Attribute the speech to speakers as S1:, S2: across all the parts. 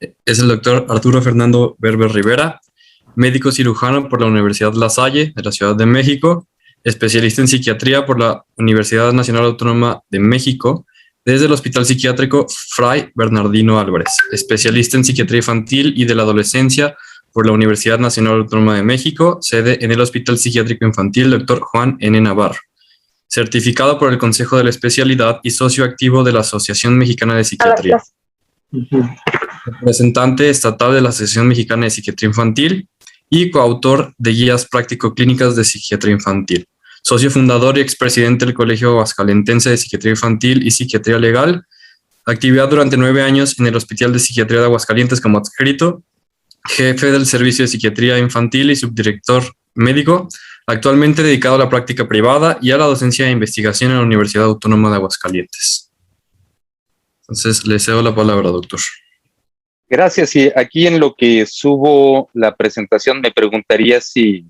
S1: Es el doctor Arturo Fernando Berber Rivera, médico cirujano por la Universidad La Salle de la Ciudad de México, especialista en psiquiatría por la Universidad Nacional Autónoma de México, desde el Hospital Psiquiátrico Fray Bernardino Álvarez, especialista en psiquiatría infantil y de la adolescencia por la Universidad Nacional Autónoma de México, sede en el Hospital Psiquiátrico Infantil Dr. Juan N. Navarro, certificado por el Consejo de la Especialidad y socio activo de la Asociación Mexicana de Psiquiatría. Representante estatal de la Asociación Mexicana de Psiquiatría Infantil y coautor de guías práctico-clínicas de psiquiatría infantil. Socio fundador y expresidente del Colegio Aguascalentense de Psiquiatría Infantil y Psiquiatría Legal. Actividad durante 9 años en el Hospital de Psiquiatría de Aguascalientes como adscrito. Jefe del Servicio de Psiquiatría Infantil y subdirector médico. Actualmente dedicado a la práctica privada y a la docencia de investigación en la Universidad Autónoma de Aguascalientes. Entonces, le cedo la palabra, doctor.
S2: Gracias. Y aquí en lo que subo la presentación me preguntaría si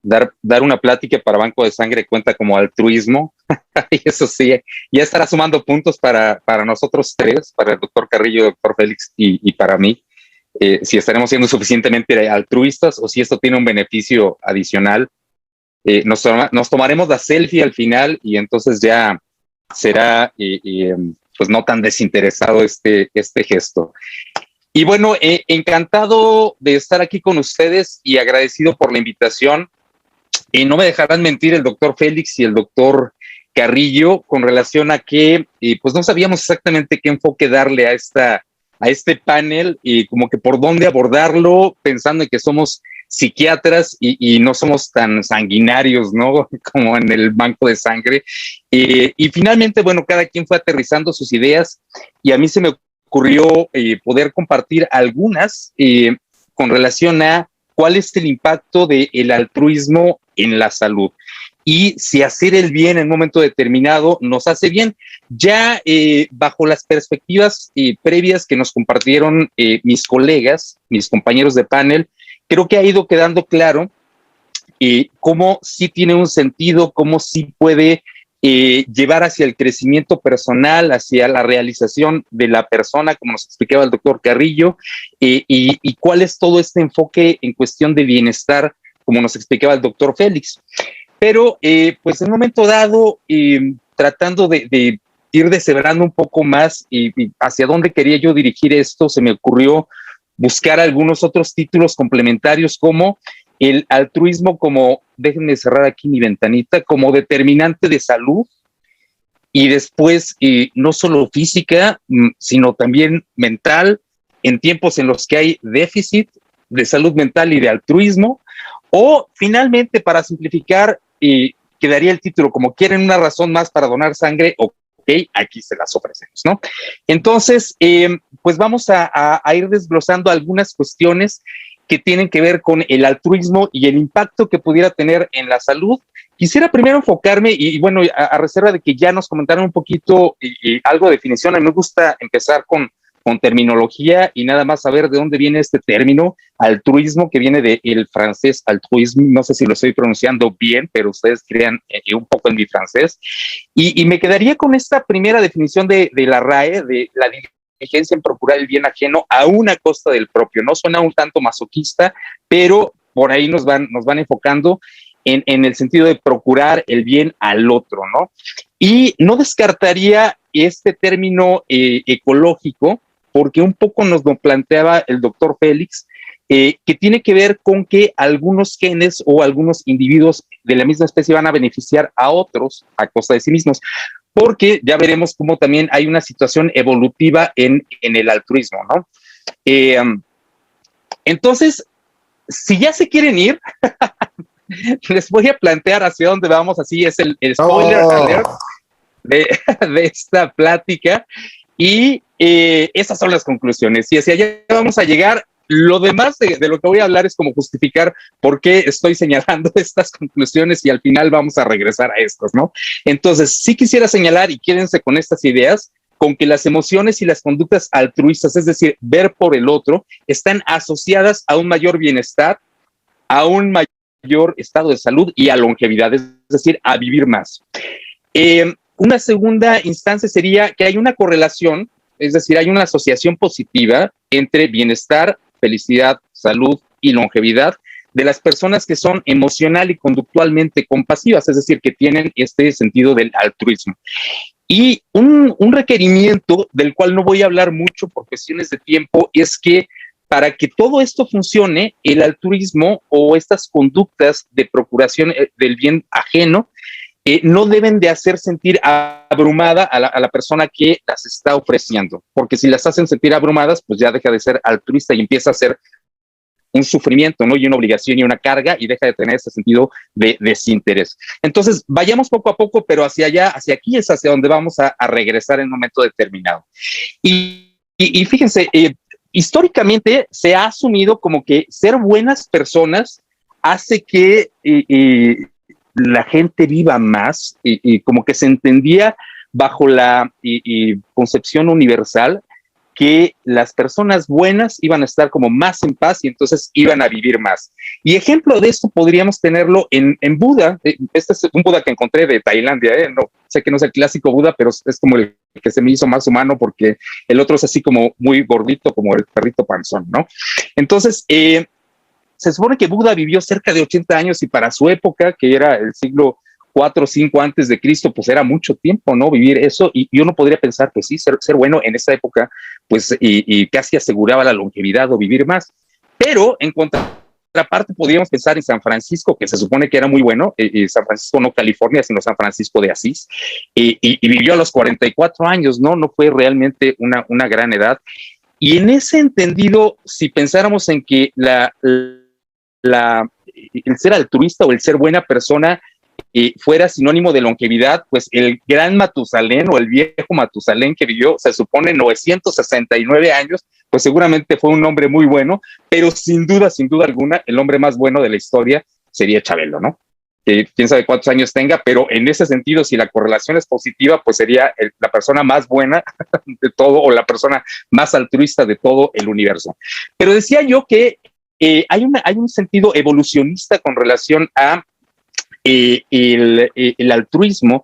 S2: dar una plática para Banco de Sangre cuenta como altruismo. Y eso sí, ya estará sumando puntos para nosotros tres, para el doctor Carrillo, doctor Félix y para mí, si estaremos siendo suficientemente altruistas o si esto tiene un beneficio adicional. Nos tomaremos la selfie al final y entonces ya será pues no tan desinteresado este gesto. Y bueno, encantado de estar aquí con ustedes y agradecido por la invitación. No me dejarán mentir el doctor Félix y el doctor Carrillo con relación a que pues no sabíamos exactamente qué enfoque darle a este panel y como que por dónde abordarlo, pensando en que somos psiquiatras y no somos tan sanguinarios, ¿no? Como en el banco de sangre. Y finalmente, bueno, cada quien fue aterrizando sus ideas y a mí se me ocurrió poder compartir algunas con relación a cuál es el impacto del altruismo en la salud y si hacer el bien en un momento determinado nos hace bien. Ya bajo las perspectivas previas que nos compartieron mis colegas, mis compañeros de panel, creo que ha ido quedando claro cómo sí tiene un sentido, cómo sí puede llevar hacia el crecimiento personal, hacia la realización de la persona, como nos explicaba el doctor Carrillo, y cuál es todo este enfoque en cuestión de bienestar, como nos explicaba el doctor Félix. Pero, pues en un momento dado, tratando de ir deshebrando un poco más y hacia dónde quería yo dirigir esto, se me ocurrió buscar algunos otros títulos complementarios como el altruismo como, déjenme cerrar aquí mi ventanita, como determinante de salud y después no solo física, sino también mental, en tiempos en los que hay déficit de salud mental y de altruismo, o finalmente, para simplificar, quedaría el título como quieren una razón más para donar sangre, ok, aquí se las ofrecemos, ¿no? Entonces, pues vamos a ir desglosando algunas cuestiones que tienen que ver con el altruismo y el impacto que pudiera tener en la salud. Quisiera primero enfocarme, y bueno, a reserva de que ya nos comentaron un poquito algo de definición, a mí me gusta empezar con terminología y nada más saber de dónde viene este término, altruismo, que viene del francés altruisme, no sé si lo estoy pronunciando bien, pero ustedes crean un poco en mi francés, y me quedaría con esta primera definición de la RAE, de la diligencia en procurar el bien ajeno a una costa del propio. No suena un tanto masoquista, pero por ahí nos van enfocando en el sentido de procurar el bien al otro, ¿no? Y no descartaría este término ecológico, porque un poco nos lo planteaba el doctor Félix, que tiene que ver con que algunos genes o algunos individuos de la misma especie van a beneficiar a otros a costa de sí mismos, porque ya veremos cómo también hay una situación evolutiva en el altruismo, ¿no? Entonces, si ya se quieren ir, les voy a plantear hacia dónde vamos, así es el spoiler alert de esta plática, y esas son las conclusiones, y hacia allá vamos a llegar. Lo demás de lo que voy a hablar es como justificar por qué estoy señalando estas conclusiones y al final vamos a regresar a estas, ¿no? Entonces, sí quisiera señalar, y quédense con estas ideas, con que las emociones y las conductas altruistas, es decir, ver por el otro, están asociadas a un mayor bienestar, a un mayor estado de salud y a longevidad, es decir, a vivir más. Una segunda instancia sería que hay una correlación, es decir, hay una asociación positiva entre bienestar, felicidad, salud y longevidad de las personas que son emocional y conductualmente compasivas, es decir, que tienen este sentido del altruismo. Y un requerimiento del cual no voy a hablar mucho por cuestiones de tiempo es que para que todo esto funcione, el altruismo o estas conductas de procuración del bien ajeno no deben de hacer sentir abrumada a la persona que las está ofreciendo, porque si las hacen sentir abrumadas, pues ya deja de ser altruista y empieza a ser un sufrimiento, ¿no? Y una obligación y una carga y deja de tener ese sentido de desinterés. Entonces, vayamos poco a poco, pero hacia allá, hacia aquí es hacia donde vamos a regresar en un momento determinado. Y fíjense, históricamente se ha asumido como que ser buenas personas hace que la gente viva más y como que se entendía bajo la concepción universal que las personas buenas iban a estar como más en paz y entonces iban a vivir más. Y ejemplo de esto podríamos tenerlo en Buda. Este es un Buda que encontré de Tailandia, no sé que no es el clásico Buda, pero es como el que se me hizo más humano porque el otro es así como muy gordito, como el perrito panzón, ¿no? Entonces, se supone que Buda vivió cerca de 80 años y para su época, que era el siglo 4 o 5 antes de Cristo, pues era mucho tiempo, ¿no? Vivir eso, y uno podría pensar, pues sí, ser bueno en esa época, pues, y casi aseguraba la longevidad o vivir más. Pero en contraparte podríamos pensar en San Francisco, que se supone que era muy bueno, San Francisco no California, sino San Francisco de Asís, y vivió a los 44 años, ¿no? No fue realmente una gran edad. Y en ese entendido, si pensáramos en que el ser altruista o el ser buena persona fuera sinónimo de longevidad, pues el gran Matusalén o el viejo Matusalén que vivió, se supone 969 años, pues seguramente fue un hombre muy bueno, pero sin duda alguna, el hombre más bueno de la historia sería Chabelo, ¿no? Quién sabe cuántos años tenga, pero en ese sentido, si la correlación es positiva, pues sería la persona más buena de todo o la persona más altruista de todo el universo. Pero decía yo que hay un sentido evolucionista con relación a el altruismo.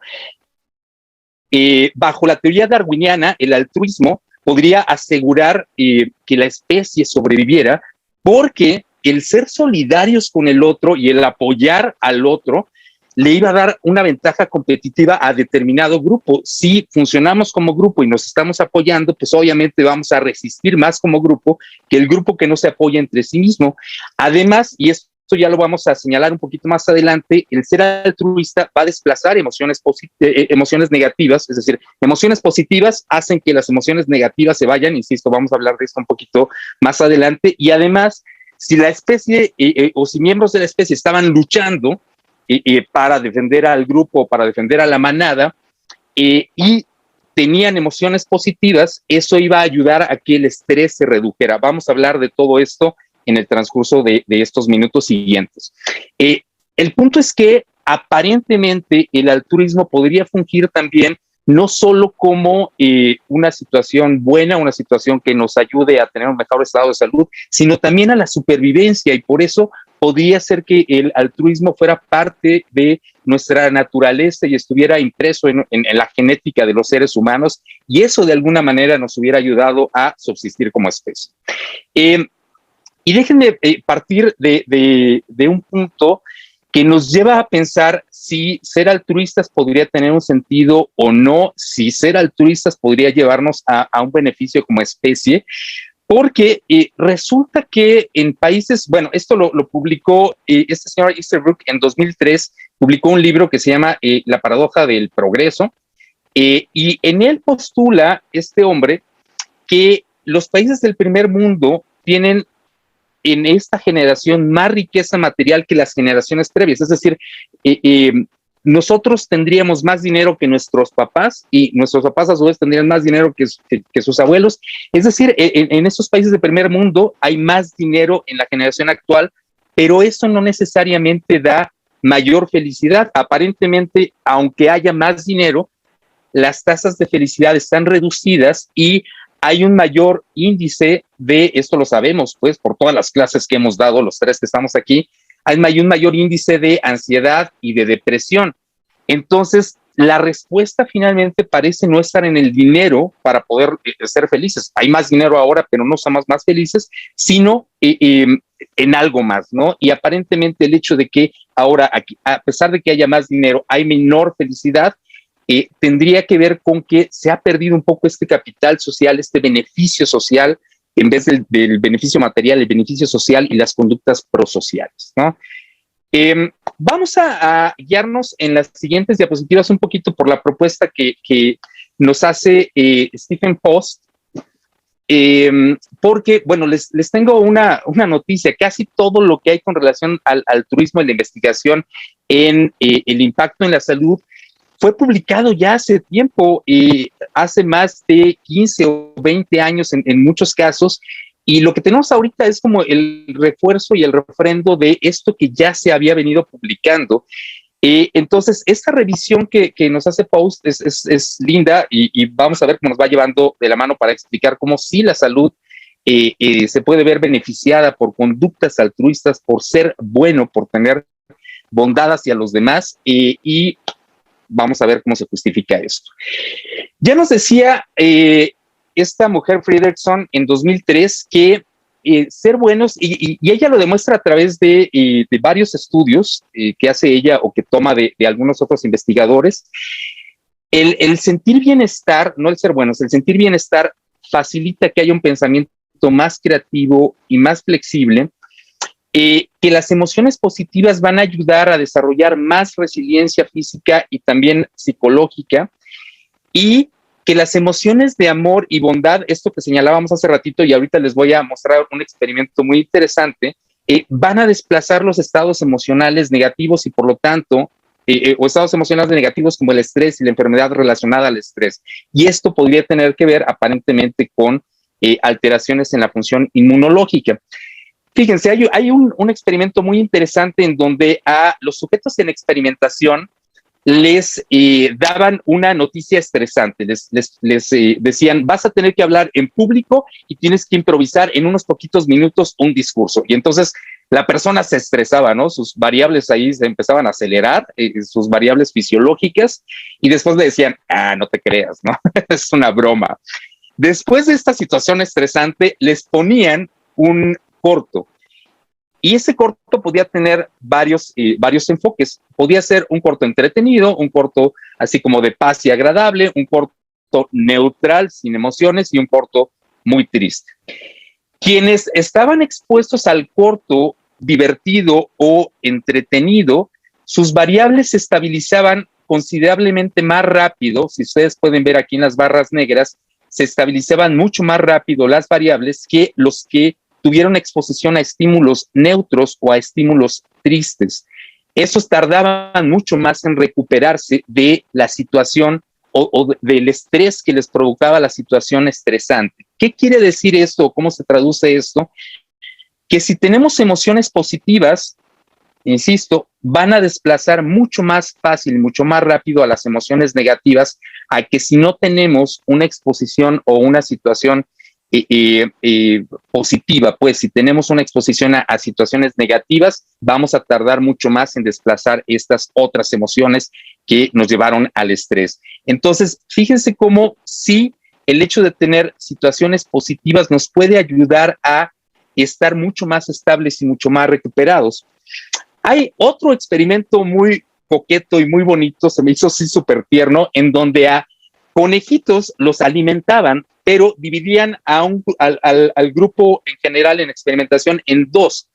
S2: Bajo la teoría darwiniana, el altruismo podría asegurar que la especie sobreviviera porque el ser solidarios con el otro y el apoyar al otro le iba a dar una ventaja competitiva a determinado grupo. Si funcionamos como grupo y nos estamos apoyando, pues obviamente vamos a resistir más como grupo que el grupo que no se apoya entre sí mismo. Además, y esto ya lo vamos a señalar un poquito más adelante, el ser altruista va a desplazar emociones negativas, es decir, emociones positivas hacen que las emociones negativas se vayan, insisto, vamos a hablar de esto un poquito más adelante, y además, si la especie o si miembros de la especie estaban luchando para defender al grupo, para defender a la manada, y tenían emociones positivas, eso iba a ayudar a que el estrés se redujera. Vamos a hablar de todo esto en el transcurso de estos minutos siguientes. El punto es que aparentemente el altruismo podría fungir también no solo como una situación buena, una situación que nos ayude a tener un mejor estado de salud, sino también a la supervivencia, y por eso podría ser que el altruismo fuera parte de nuestra naturaleza y estuviera impreso en la genética de los seres humanos, y eso de alguna manera nos hubiera ayudado a subsistir como especie. Y déjenme partir de un punto que nos lleva a pensar si ser altruistas podría tener un sentido o no, si ser altruistas podría llevarnos a un beneficio como especie, porque resulta que en países, bueno, esto lo publicó este señor Easterbrook en 2003, publicó un libro que se llama La paradoja del progreso, y en él postula este hombre que los países del primer mundo tienen en esta generación más riqueza material que las generaciones previas. Es decir, nosotros tendríamos más dinero que nuestros papás y nuestros papás a su vez tendrían más dinero que sus abuelos. Es decir, en estos países del primer mundo hay más dinero en la generación actual, pero eso no necesariamente da mayor felicidad. Aparentemente, aunque haya más dinero, las tasas de felicidad están reducidas y hay un mayor índice de, esto lo sabemos pues por todas las clases que hemos dado, los tres que estamos aquí, hay un mayor índice de ansiedad y de depresión. Entonces, la respuesta finalmente parece no estar en el dinero para poder ser felices. Hay más dinero ahora, pero no somos más felices, sino en algo más, ¿no? Y aparentemente el hecho de que ahora, aquí, a pesar de que haya más dinero, hay menor felicidad, tendría que ver con que se ha perdido un poco este capital social, este beneficio social, en vez del beneficio material, el beneficio social y las conductas prosociales, ¿no? Vamos a guiarnos en las siguientes diapositivas un poquito por la propuesta que nos hace Stephen Post, porque, bueno, les tengo una noticia. Casi todo lo que hay con relación al altruismo y la investigación en el impacto en la salud fue publicado ya hace tiempo, hace más de 15 o 20 años en muchos casos, y lo que tenemos ahorita es como el refuerzo y el refrendo de esto que ya se había venido publicando. Entonces, esta revisión que nos hace Post es linda y vamos a ver cómo nos va llevando de la mano para explicar cómo sí la salud se puede ver beneficiada por conductas altruistas, por ser bueno, por tener bondad hacia los demás, y vamos a ver cómo se justifica esto. Ya nos decía esta mujer Fredrickson en 2003 que ser buenos, y ella lo demuestra a través de varios estudios que hace ella o que toma de algunos otros investigadores, el sentir bienestar, no el ser buenos, el sentir bienestar facilita que haya un pensamiento más creativo y más flexible, que las emociones positivas van a ayudar a desarrollar más resiliencia física y también psicológica, y que las emociones de amor y bondad, esto que señalábamos hace ratito y ahorita les voy a mostrar un experimento muy interesante, van a desplazar los estados emocionales negativos y por lo tanto, o estados emocionales negativos como el estrés y la enfermedad relacionada al estrés. Y esto podría tener que ver aparentemente con alteraciones en la función inmunológica. Fíjense, hay un experimento muy interesante en donde a los sujetos en experimentación les daban una noticia estresante, les decían, vas a tener que hablar en público y tienes que improvisar en unos poquitos minutos un discurso. Y entonces la persona se estresaba, ¿no? Sus variables ahí se empezaban a acelerar, sus variables fisiológicas, y después le decían, no te creas, ¿no? Es una broma. Después de esta situación estresante, les ponían un corto. Y ese corto podía tener varios enfoques. Podía ser un corto entretenido, un corto así como de paz y agradable, un corto neutral, sin emociones, y un corto muy triste. Quienes estaban expuestos al corto divertido o entretenido, sus variables se estabilizaban considerablemente más rápido. Si ustedes pueden ver aquí en las barras negras, se estabilizaban mucho más rápido las variables que los que tuvieron exposición a estímulos neutros o a estímulos tristes. Esos tardaban mucho más en recuperarse de la situación o del estrés que les provocaba la situación estresante. ¿Qué quiere decir esto? ¿Cómo se traduce esto? Que si tenemos emociones positivas, insisto, van a desplazar mucho más fácil, mucho más rápido a las emociones negativas, a que si no tenemos una exposición o una situación positiva, pues si tenemos una exposición a situaciones negativas, vamos a tardar mucho más en desplazar estas otras emociones que nos llevaron al estrés. Entonces, fíjense cómo sí, el hecho de tener situaciones positivas nos puede ayudar a estar mucho más estables y mucho más recuperados. Hay otro experimento muy coqueto y muy bonito, se me hizo así súper tierno, en donde a conejitos los alimentaban, pero dividían al grupo en general en experimentación en dos.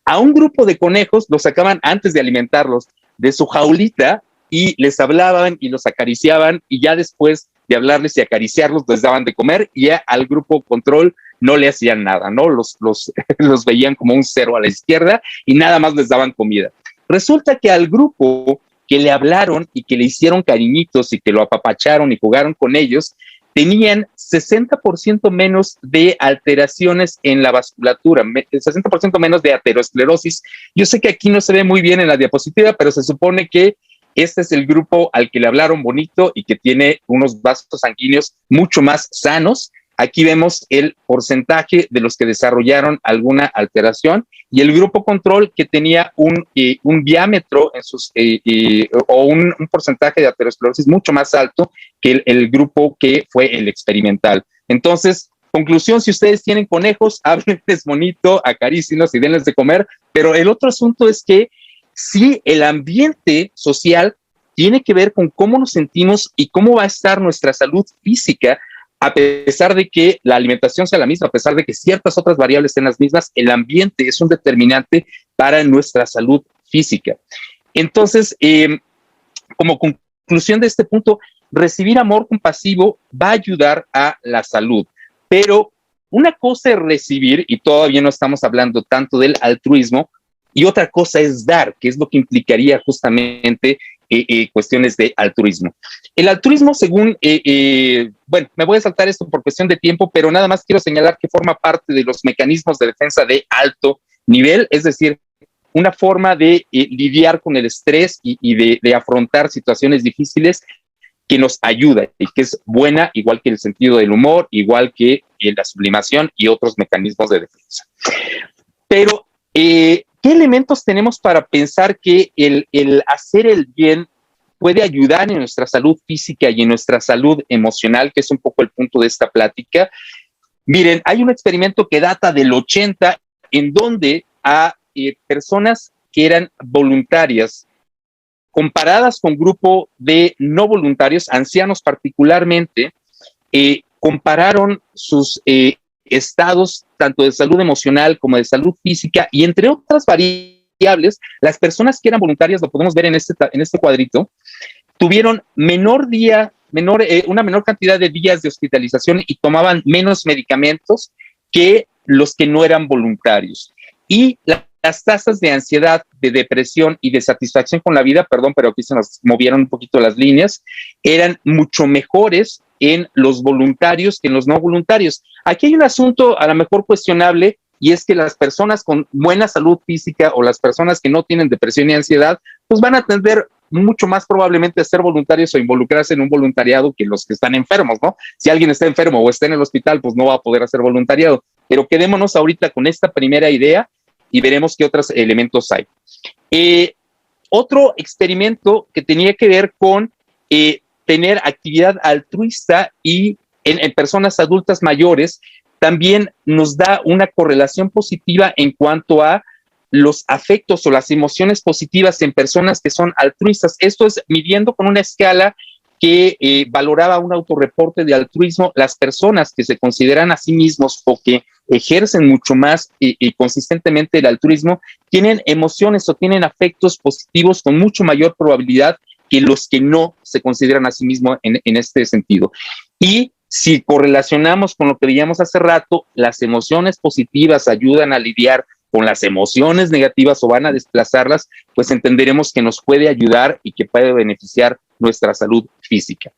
S2: A un grupo de conejos los sacaban antes de alimentarlos de su jaulita y les hablaban y los acariciaban, y ya después de hablarles y acariciarlos les daban de comer, y ya al grupo control no le hacían nada, ¿no? Los veían como un cero a la izquierda y nada más les daban comida. Resulta que al grupo que le hablaron y que le hicieron cariñitos y que lo apapacharon y jugaron con ellos, tenían 60% menos de alteraciones en la vasculatura, 60% menos de aterosclerosis. Yo sé que aquí no se ve muy bien en la diapositiva, pero se supone que este es el grupo al que le hablaron bonito y que tiene unos vasos sanguíneos mucho más sanos, aquí vemos el porcentaje de los que desarrollaron alguna alteración y el grupo control que tenía un diámetro en sus, o un porcentaje de aterosclerosis mucho más alto que el grupo que fue el experimental. Entonces, conclusión, si ustedes tienen conejos, háblenles bonito, acarícienlos y denles de comer, pero el otro asunto es que sí, el ambiente social tiene que ver con cómo nos sentimos y cómo va a estar nuestra salud física, a pesar de que la alimentación sea la misma, a pesar de que ciertas otras variables sean las mismas, el ambiente es un determinante para nuestra salud física. Entonces, como conclusión de este punto, recibir amor compasivo va a ayudar a la salud, pero una cosa es recibir, y todavía no estamos hablando tanto del altruismo, y otra cosa es dar, que es lo que implicaría justamente cuestiones de altruismo. El altruismo, según, bueno, me voy a saltar esto por cuestión de tiempo, pero nada más quiero señalar que forma parte de los mecanismos de defensa de alto nivel, es decir, una forma de lidiar con el estrés y de afrontar situaciones difíciles que nos ayuda y que es buena, igual que el sentido del humor, igual que la sublimación y otros mecanismos de defensa. Pero, ¿qué elementos tenemos para pensar que el hacer el bien puede ayudar en nuestra salud física y en nuestra salud emocional, que es un poco el punto de esta plática? Miren, hay un experimento que data del 80 en donde a personas que eran voluntarias comparadas con grupo de no voluntarios, ancianos particularmente, compararon sus estados tanto de salud emocional como de salud física y entre otras variables, las personas que eran voluntarias, lo podemos ver en este cuadrito, tuvieron una menor cantidad de días de hospitalización y tomaban menos medicamentos que los que no eran voluntarios. Y las tasas de ansiedad, de depresión y de satisfacción con la vida, perdón, pero aquí se nos movieron un poquito las líneas, eran mucho mejores en los voluntarios que en los no voluntarios. Aquí hay un asunto a lo mejor cuestionable, y es que las personas con buena salud física o las personas que no tienen depresión y ansiedad, pues van a tender mucho más probablemente a ser voluntarios o involucrarse en un voluntariado que los que están enfermos, ¿no? Si alguien está enfermo o está en el hospital, pues no va a poder hacer voluntariado. Pero quedémonos ahorita con esta primera idea y veremos qué otros elementos hay. Otro experimento que tenía que ver con tener actividad altruista y en personas adultas mayores también nos da una correlación positiva en cuanto a los afectos o las emociones positivas en personas que son altruistas. Esto es midiendo con una escala que valoraba un autorreporte de altruismo. Las personas que se consideran a sí mismos o que ejercen mucho más consistentemente el altruismo, tienen emociones o tienen afectos positivos con mucho mayor probabilidad que los que no se consideran a sí mismos en este sentido. Y si correlacionamos con lo que veíamos hace rato, las emociones positivas ayudan a lidiar con las emociones negativas o van a desplazarlas, pues entenderemos que nos puede ayudar y que puede beneficiar nuestra salud física.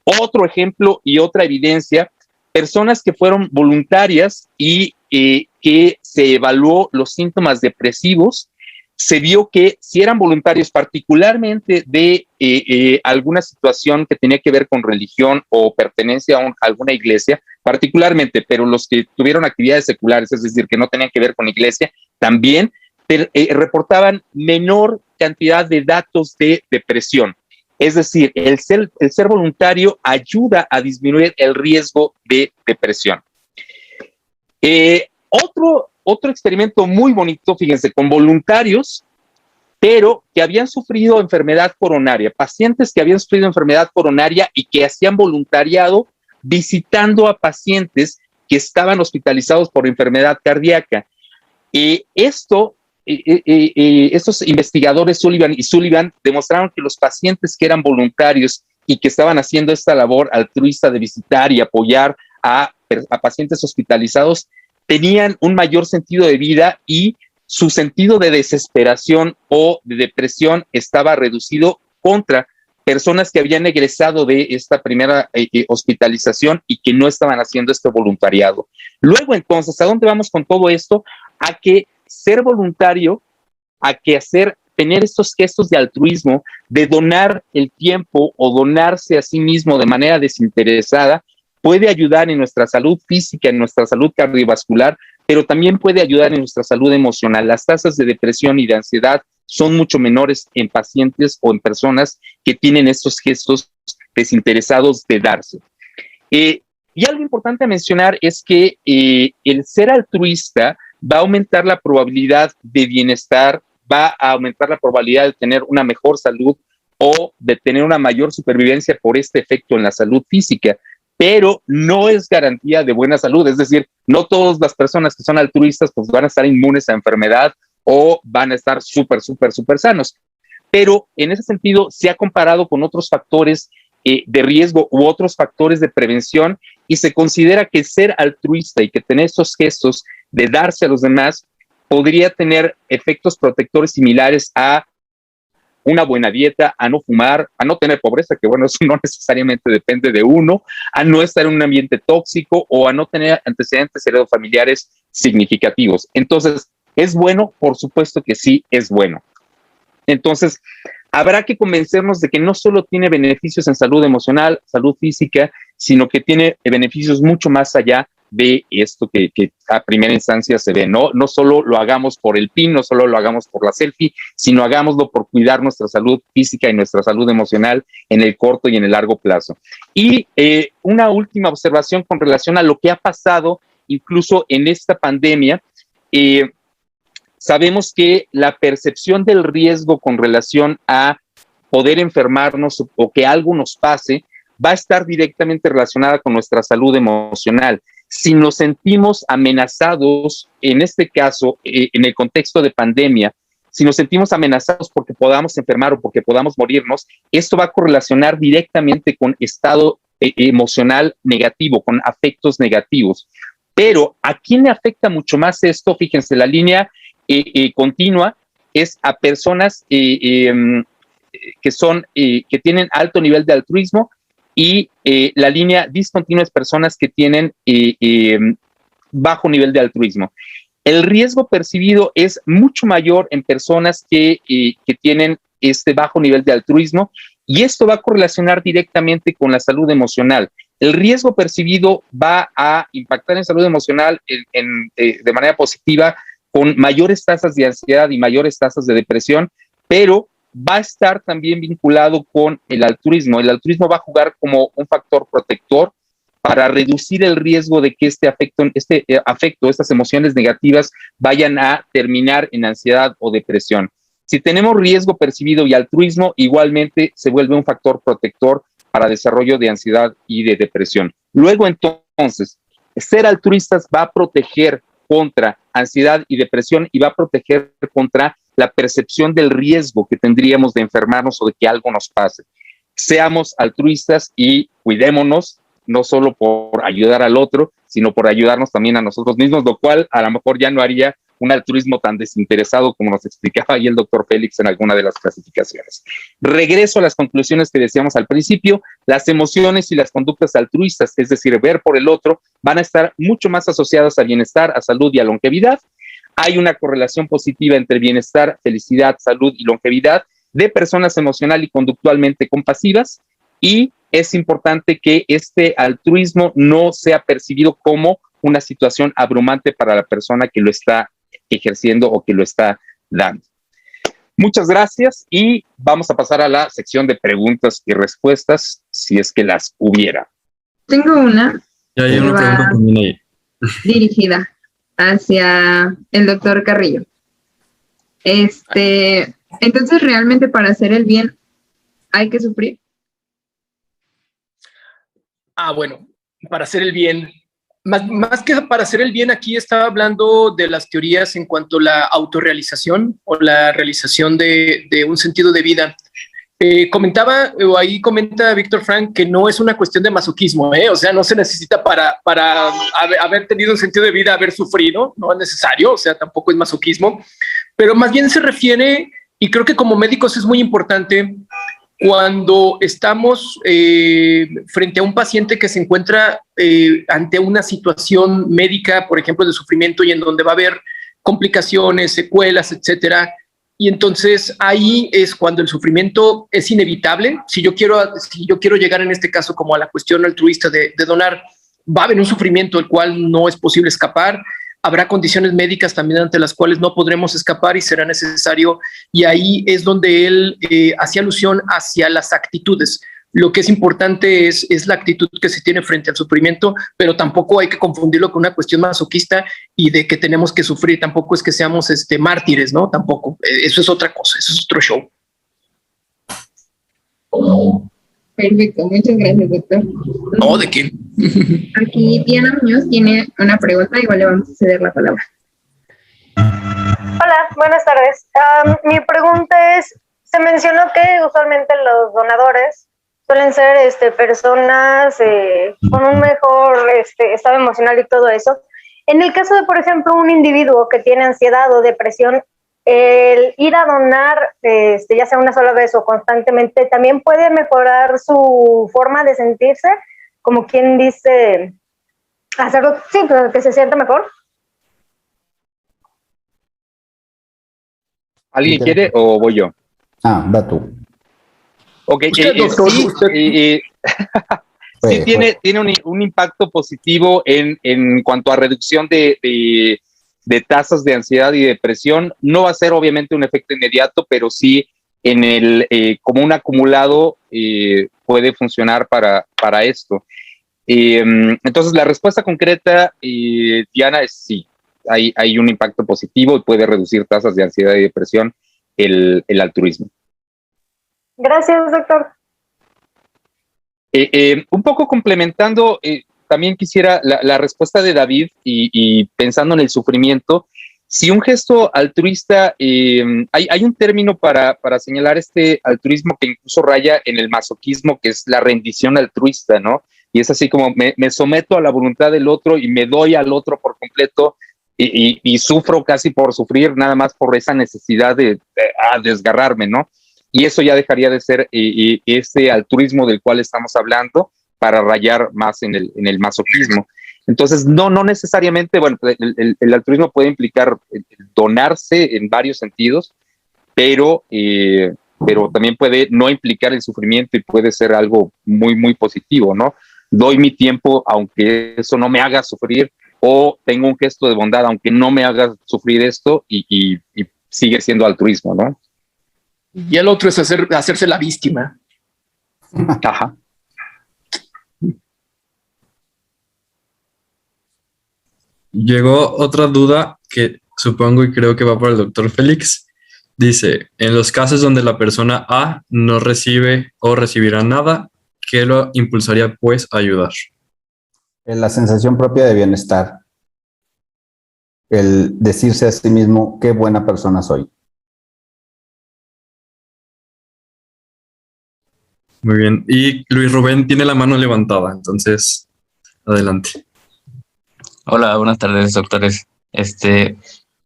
S2: Otro ejemplo y otra evidencia, personas que fueron voluntarias y que se evaluó los síntomas depresivos, se vio que si eran voluntarios particularmente de alguna situación que tenía que ver con religión o pertenencia a alguna iglesia, particularmente, pero los que tuvieron actividades seculares, es decir, que no tenían que ver con iglesia, también reportaban menor cantidad de datos de depresión. Es decir, el ser voluntario ayuda a disminuir el riesgo de depresión. Otro experimento muy bonito, fíjense, con voluntarios, pero que habían sufrido enfermedad coronaria, pacientes que habían sufrido enfermedad coronaria y que hacían voluntariado visitando a pacientes que estaban hospitalizados por enfermedad cardíaca. Estos investigadores Sullivan demostraron que los pacientes que eran voluntarios y que estaban haciendo esta labor altruista de visitar y apoyar a pacientes hospitalizados tenían un mayor sentido de vida y su sentido de desesperación o de depresión estaba reducido contra personas que habían egresado de esta primera hospitalización y que no estaban haciendo este voluntariado. Luego, entonces, ¿a dónde vamos con todo esto? A que ser voluntario, a que tener estos gestos de altruismo, de donar el tiempo o donarse a sí mismo de manera desinteresada, puede ayudar en nuestra salud física, en nuestra salud cardiovascular, pero también puede ayudar en nuestra salud emocional. Las tasas de depresión y de ansiedad son mucho menores en pacientes o en personas que tienen estos gestos desinteresados de darse. Y algo importante a mencionar es que el ser altruista va a aumentar la probabilidad de bienestar, va a aumentar la probabilidad de tener una mejor salud o de tener una mayor supervivencia por este efecto en la salud física, pero no es garantía de buena salud. Es decir, no todas las personas que son altruistas pues van a estar inmunes a enfermedad o van a estar súper sanos. Pero en ese sentido se ha comparado con otros factores de riesgo u otros factores de prevención y se considera que ser altruista y que tener estos gestos de darse a los demás podría tener efectos protectores similares a una buena dieta, a no fumar, a no tener pobreza, que bueno, eso no necesariamente depende de uno, a no estar en un ambiente tóxico o a no tener antecedentes heredofamiliares significativos. Entonces, ¿es bueno? Por supuesto que sí, es bueno. Entonces, habrá que convencernos de que no solo tiene beneficios en salud emocional, salud física, sino que tiene beneficios mucho más allá de esto que a primera instancia se ve. No solo lo hagamos por el PIN, no solo lo hagamos por la selfie, sino hagámoslo por cuidar nuestra salud física y nuestra salud emocional en el corto y en el largo plazo. Y una última observación con relación a lo que ha pasado incluso en esta pandemia. Sabemos que la percepción del riesgo con relación a poder enfermarnos o que algo nos pase va a estar directamente relacionada con nuestra salud emocional. Si nos sentimos amenazados, en este caso, en el contexto de pandemia, si nos sentimos amenazados porque podamos enfermar o porque podamos morirnos, esto va a correlacionar directamente con estado emocional negativo, con afectos negativos. Pero ¿a quién le afecta mucho más esto? Fíjense, la línea continua es a personas que tienen alto nivel de altruismo, y la línea discontinua es personas que tienen bajo nivel de altruismo. El riesgo percibido es mucho mayor en personas que tienen este bajo nivel de altruismo, y esto va a correlacionar directamente con la salud emocional. El riesgo percibido va a impactar en salud emocional de manera positiva, con mayores tasas de ansiedad y mayores tasas de depresión, pero va a estar también vinculado con el altruismo. El altruismo va a jugar como un factor protector para reducir el riesgo de que este afecto, estas emociones negativas vayan a terminar en ansiedad o depresión. Si tenemos riesgo percibido y altruismo, igualmente se vuelve un factor protector para desarrollo de ansiedad y de depresión. Luego, entonces, ser altruistas va a proteger contra ansiedad y depresión y va a proteger contra la percepción del riesgo que tendríamos de enfermarnos o de que algo nos pase. Seamos altruistas y cuidémonos, no solo por ayudar al otro, sino por ayudarnos también a nosotros mismos, lo cual a lo mejor ya no haría un altruismo tan desinteresado como nos explicaba ahí el doctor Félix en alguna de las clasificaciones. Regreso a las conclusiones que decíamos al principio. Las emociones y las conductas altruistas, es decir, ver por el otro, van a estar mucho más asociadas a bienestar, a salud y a longevidad. Hay una correlación positiva entre bienestar, felicidad, salud y longevidad de personas emocional y conductualmente compasivas, y es importante que este altruismo no sea percibido como una situación abrumante para la persona que lo está ejerciendo o que lo está dando. Muchas gracias y vamos a pasar a la sección de preguntas y respuestas, si es que las hubiera.
S3: Tengo una.
S1: Ya hay una pregunta también ahí.
S3: Dirigida hacia el doctor Carrillo. Entonces, ¿realmente para hacer el bien hay que sufrir?
S4: Bueno, para hacer el bien, más que para hacer el bien, aquí estaba hablando de las teorías en cuanto a la autorrealización o la realización de un sentido de vida. Ahí comenta Víctor Frank que no es una cuestión de masoquismo, o sea, no se necesita para haber tenido un sentido de vida, haber sufrido, no es necesario, o sea, tampoco es masoquismo, pero más bien se refiere, y creo que como médicos es muy importante, cuando estamos frente a un paciente que se encuentra ante una situación médica, por ejemplo, de sufrimiento, y en donde va a haber complicaciones, secuelas, etcétera. Y entonces ahí es cuando el sufrimiento es inevitable. Si yo quiero llegar en este caso como a la cuestión altruista de donar, va a haber un sufrimiento del cual no es posible escapar. Habrá condiciones médicas también ante las cuales no podremos escapar y será necesario. Y ahí es donde él hacía alusión hacia las actitudes. Lo que es importante es la actitud que se tiene frente al sufrimiento, pero tampoco hay que confundirlo con una cuestión masoquista y de que tenemos que sufrir. Tampoco es que seamos mártires, ¿no? Tampoco. Eso es otra cosa, eso es otro show.
S3: Perfecto, muchas gracias, doctor.
S4: No, ¿de qué?
S3: Aquí Diana Muñoz tiene una pregunta, igual le vamos a ceder la palabra.
S5: Hola, buenas tardes. Mi pregunta es, se mencionó que usualmente los donadores suelen ser personas con un mejor estado emocional y todo eso. En el caso de, por ejemplo, un individuo que tiene ansiedad o depresión, el ir a donar, ya sea una sola vez o constantemente, también puede mejorar su forma de sentirse, como quien dice, hacerlo, sí, que se sienta mejor.
S2: ¿Alguien quiere o voy yo?
S6: Va tú.
S2: Ok,
S4: Usted, doctor,
S2: sí,
S4: usted.
S2: sí tiene un impacto positivo en cuanto a reducción de tasas de ansiedad y depresión. No va a ser obviamente un efecto inmediato, pero sí como un acumulado puede funcionar para esto. Entonces, la respuesta concreta, Diana, es sí. Hay un impacto positivo y puede reducir tasas de ansiedad y depresión el altruismo.
S5: Gracias, doctor.
S2: Un poco complementando, también quisiera la respuesta de David y pensando en el sufrimiento. Si un gesto altruista, hay un término para señalar este altruismo que incluso raya en el masoquismo, que es la rendición altruista, ¿no? Y es así como me someto a la voluntad del otro y me doy al otro por completo y sufro casi por sufrir, nada más por esa necesidad de desgarrarme, ¿no? Y eso ya dejaría de ser ese altruismo del cual estamos hablando para rayar más en el masoquismo. Entonces, no necesariamente, bueno, el altruismo puede implicar donarse en varios sentidos, pero también puede no implicar el sufrimiento y puede ser algo muy, muy positivo, ¿no? Doy mi tiempo aunque eso no me haga sufrir, o tengo un gesto de bondad aunque no me haga sufrir esto y sigue siendo altruismo, ¿no?
S4: Y el otro es hacerse la víctima.
S2: Ajá.
S1: Llegó otra duda que supongo y creo que va para el doctor Félix. Dice, en los casos donde la persona A no recibe o recibirá nada, ¿qué lo impulsaría pues a ayudar?
S6: La sensación propia de bienestar. El decirse a sí mismo, qué buena persona soy.
S1: Muy bien. Y Luis Rubén tiene la mano levantada, entonces, adelante.
S7: Hola, buenas tardes, doctores.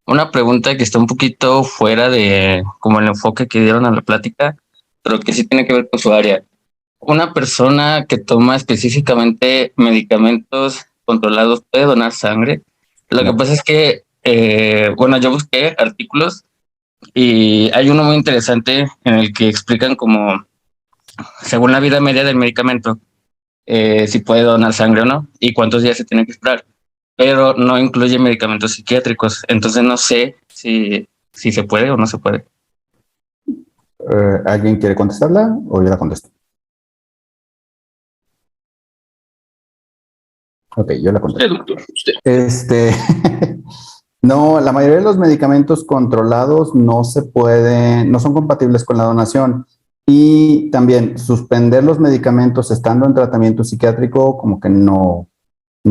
S7: Una pregunta que está un poquito fuera de como el enfoque que dieron a la plática, pero que sí tiene que ver con su área. Una persona que toma específicamente medicamentos controlados puede donar sangre. Lo que pasa es que, bueno, yo busqué artículos y hay uno muy interesante en el que explican como, según la vida media del medicamento, si puede donar sangre o no y cuántos días se tiene que esperar, pero no incluye medicamentos psiquiátricos. Entonces no sé si se puede o no se puede.
S6: ¿Alguien quiere contestarla o yo la contesto? Ok, yo la contesto.
S4: Usted, doctor,
S6: No, la mayoría de los medicamentos controlados no se pueden, no son compatibles con la donación. Y también suspender los medicamentos estando en tratamiento psiquiátrico como que no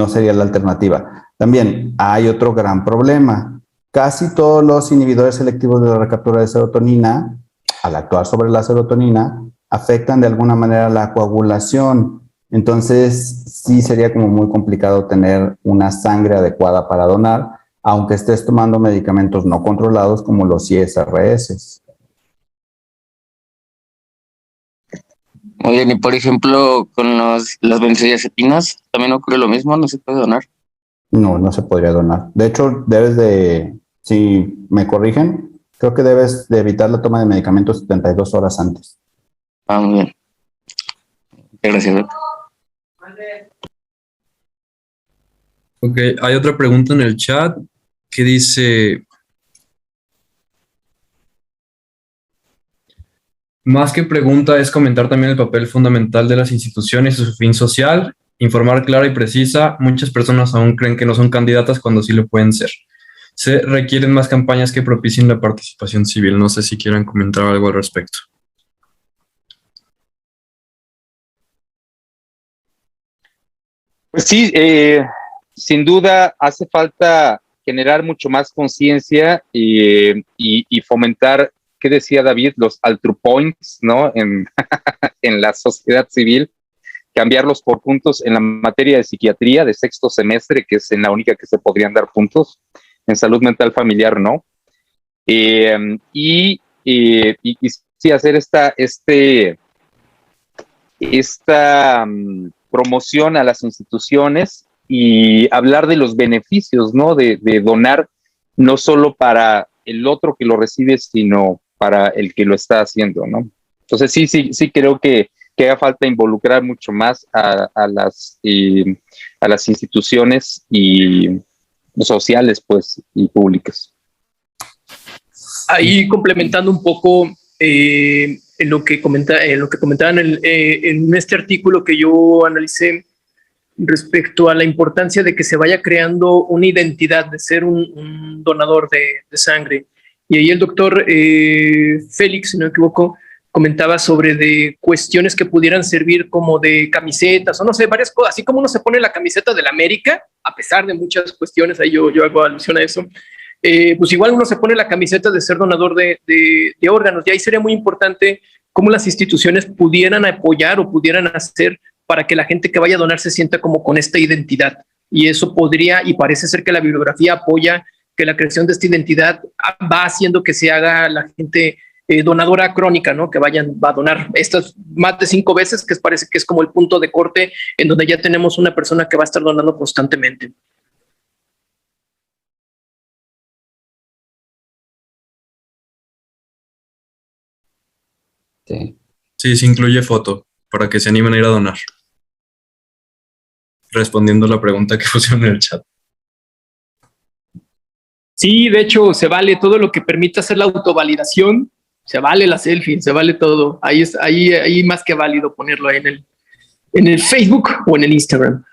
S6: sería la alternativa. También hay otro gran problema. Casi todos los inhibidores selectivos de la recaptura de serotonina, al actuar sobre la serotonina, afectan de alguna manera la coagulación. Entonces, sí sería como muy complicado tener una sangre adecuada para donar, aunque estés tomando medicamentos no controlados como los ISRS.
S7: Muy bien, y por ejemplo, con las benzodiazepinas, ¿también ocurre lo mismo? ¿No se puede donar?
S6: No se podría donar. De hecho, si me corrigen, creo que debes de evitar la toma de medicamentos 72 horas antes.
S7: Muy bien. Gracias, doctor.
S1: Ok, hay otra pregunta en el chat que dice, más que pregunta es comentar también el papel fundamental de las instituciones y su fin social, informar clara y precisa. Muchas personas aún creen que no son candidatas cuando sí lo pueden ser. Se requieren más campañas que propicien la participación civil. No sé si quieran comentar algo al respecto.
S2: Pues sí, sin duda hace falta generar mucho más conciencia y fomentar, ¿qué decía David? Los altrupoints, ¿no? En la sociedad civil, cambiarlos por puntos en la materia de psiquiatría de sexto semestre, que es en la única que se podrían dar puntos, en salud mental familiar, ¿no? Y sí, hacer esta promoción a las instituciones y hablar de los beneficios, ¿no? De donar, no solo para el otro que lo recibe, sino para el que lo está haciendo, ¿no? Entonces sí creo que haga falta involucrar mucho más a las instituciones y sociales, pues, y públicas.
S4: Ahí complementando un poco en lo que comentaban en este artículo que yo analicé respecto a la importancia de que se vaya creando una identidad de ser un donador de sangre. Y ahí el doctor Félix, si no me equivoco, comentaba sobre de cuestiones que pudieran servir como de camisetas o no sé, varias cosas, así como uno se pone la camiseta del América, a pesar de muchas cuestiones, ahí yo hago alusión a eso, pues igual uno se pone la camiseta de ser donador de órganos, y ahí sería muy importante cómo las instituciones pudieran apoyar o pudieran hacer para que la gente que vaya a donar se sienta como con esta identidad, y eso podría, y parece ser que la bibliografía apoya que la creación de esta identidad va haciendo que se haga la gente donadora crónica, ¿no? Que va a donar estas más de 5 veces, que parece que es como el punto de corte en donde ya tenemos una persona que va a estar donando constantemente.
S6: Sí.
S1: Sí, se incluye foto para que se animen a ir a donar. Respondiendo a la pregunta que pusieron en el chat.
S4: Sí, de hecho, se vale todo lo que permita hacer la autovalidación. Se vale la selfie, se vale todo. Ahí más que válido ponerlo ahí en el Facebook o en el Instagram.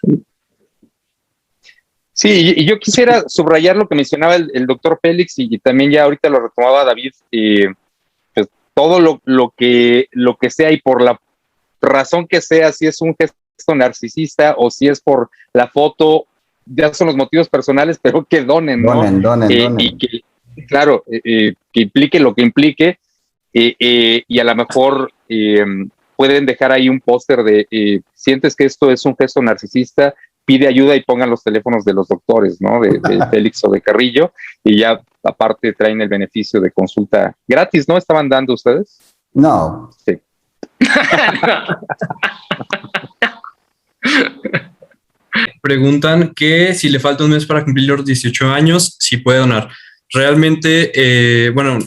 S2: Sí, y yo quisiera subrayar lo que mencionaba el doctor Félix y también ya ahorita lo retomaba David, pues todo lo que sea y por la razón que sea, si es un gesto narcisista o si es por la foto, ya son los motivos personales, pero que donen, ¿no?
S6: Donen.
S2: Y que, claro, que implique lo que implique, y a lo mejor pueden dejar ahí un póster de sientes que esto es un gesto narcisista, pide ayuda y pongan los teléfonos de los doctores, ¿no? De Félix o de Carrillo, y ya aparte traen el beneficio de consulta gratis, ¿no? ¿Estaban dando ustedes?
S6: No.
S2: Sí.
S1: Preguntan que si le falta un mes para cumplir los 18 años, si puede donar. Realmente, bueno,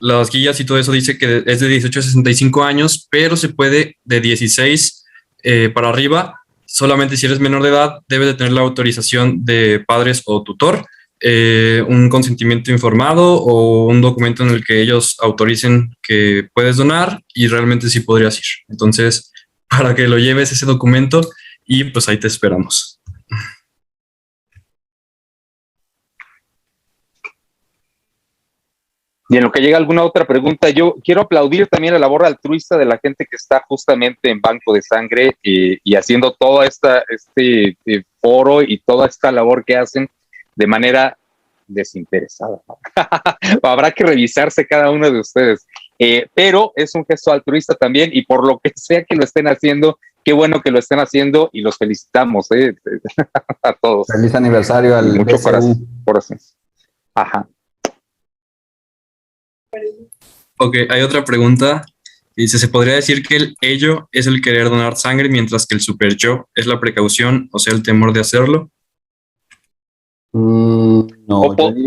S1: las guías y todo eso dice que es de 18 a 65 años, pero se puede de 16 para arriba. Solamente si eres menor de edad, debes de tener la autorización de padres o tutor, un consentimiento informado o un documento en el que ellos autoricen que puedes donar y realmente sí podrías ir. Entonces, para que lo lleves ese documento y pues ahí te esperamos.
S2: Y en lo que llega alguna otra pregunta, yo quiero aplaudir también la labor altruista de la gente que está justamente en Banco de Sangre y haciendo todo este foro y toda esta labor que hacen de manera desinteresada, ¿no? Habrá que revisarse cada uno de ustedes, pero es un gesto altruista también y por lo que sea que lo estén haciendo, qué bueno que lo estén haciendo y los felicitamos a todos.
S6: Feliz aniversario al
S2: mucho
S6: BCU.
S2: corazón. Ajá.
S1: Ok, hay otra pregunta. Dice, ¿se podría decir que el ello es el querer donar sangre mientras que el super yo es la precaución, o sea, el temor de hacerlo?
S6: No.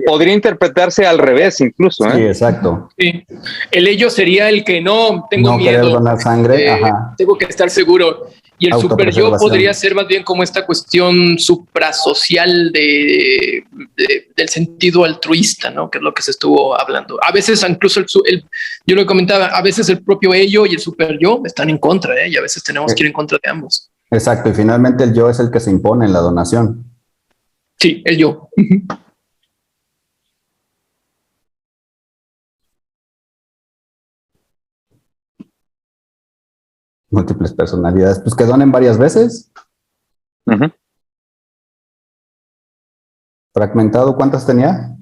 S2: Podría interpretarse al revés incluso.
S6: Sí, exacto.
S4: Sí. El ello sería el que no tengo
S6: no
S4: miedo.
S6: querer donar sangre. Ajá.
S4: Tengo que estar seguro. Y el super yo
S6: Autopreservación.
S4: podría ser más bien como esta cuestión suprasocial del sentido altruista, ¿no? Que es lo que se estuvo hablando. A veces incluso yo lo comentaba, a veces el propio ello y el super yo están en contra, ¿eh? Y a veces tenemos que ir en contra de ambos.
S6: Exacto, y finalmente el yo es el que se impone en la donación.
S4: Sí, el yo.
S6: Múltiples personalidades, pues que donen varias veces.
S2: Ujú.
S6: Fragmentado, ¿cuántas tenía?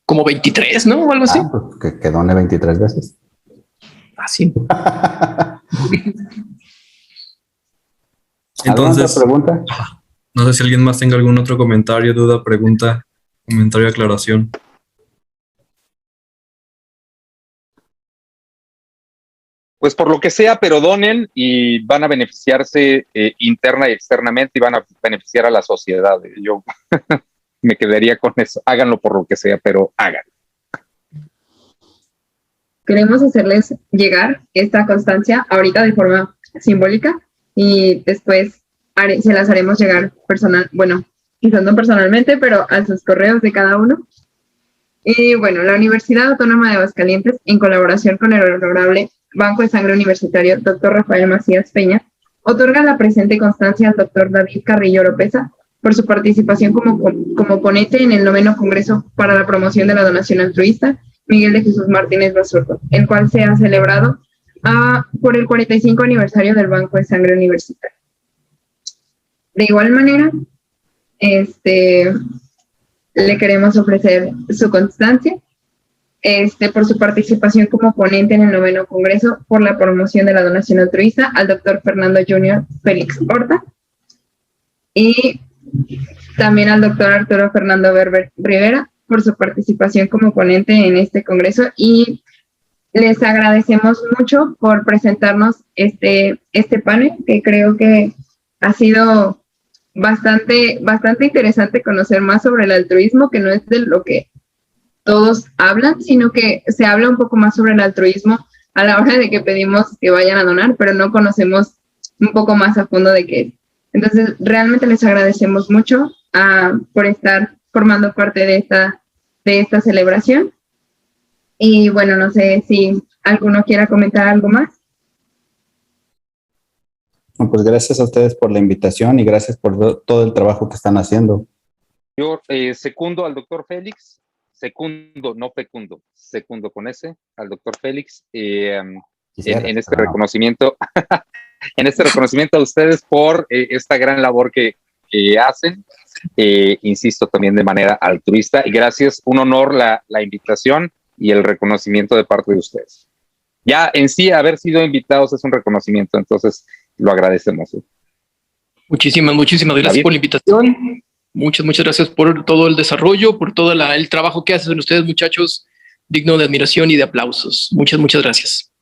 S4: Como 23, ¿no? O algo así.
S6: Pues que done 23 veces.
S4: Así.
S1: Entonces,
S6: ¿Alguna otra pregunta?
S1: no sé si alguien más tenga algún otro comentario, duda, pregunta, comentario, aclaración.
S2: Pues por lo que sea, pero donen y van a beneficiarse interna y externamente y van a beneficiar a la sociedad. Yo me quedaría con eso. Háganlo por lo que sea, pero háganlo.
S3: Queremos hacerles llegar esta constancia ahorita de forma simbólica y después se las haremos llegar personal, bueno, quizás no personalmente, pero a sus correos de cada uno. Y bueno, la Universidad Autónoma de Aguascalientes, en colaboración con el Honorable Banco de Sangre Universitario, Dr. Rafael Macías Peña, otorga la presente constancia al Dr. David Carrillo Oropesa por su participación como ponente en el 9º Congreso para la Promoción de la Donación Altruista Miguel de Jesús Martínez Basurto, el cual se ha celebrado por el 45 aniversario del Banco de Sangre Universitario. De igual manera, le queremos ofrecer su constancia por su participación como ponente en el 9º Congreso por la Promoción de la Donación Altruista al doctor Fernando Junior Félix Horta y también al doctor Arturo Fernando Berber Rivera por su participación como ponente en este Congreso, y les agradecemos mucho por presentarnos este panel, que creo que ha sido bastante interesante conocer más sobre el altruismo, que no es de lo que todos hablan, sino que se habla un poco más sobre el altruismo a la hora de que pedimos que vayan a donar, pero no conocemos un poco más a fondo de qué es. Entonces, realmente les agradecemos mucho por estar formando parte de esta celebración. Y bueno, no sé si alguno quiera comentar algo más.
S6: Pues gracias a ustedes por la invitación y gracias por todo el trabajo que están haciendo.
S2: Yo secundo al doctor Félix, no fecundo, secundo con ese, al doctor Félix, en este reconocimiento, en este reconocimiento a ustedes por esta gran labor que hacen, insisto, también de manera altruista, y gracias, un honor la invitación y el reconocimiento de parte de ustedes. Ya en sí haber sido invitados es un reconocimiento, entonces lo agradecemos.
S4: Muchísimas gracias por la invitación. Muchas gracias por todo el desarrollo, por todo el trabajo que hacen ustedes, muchachos, digno de admiración y de aplausos. Muchas gracias.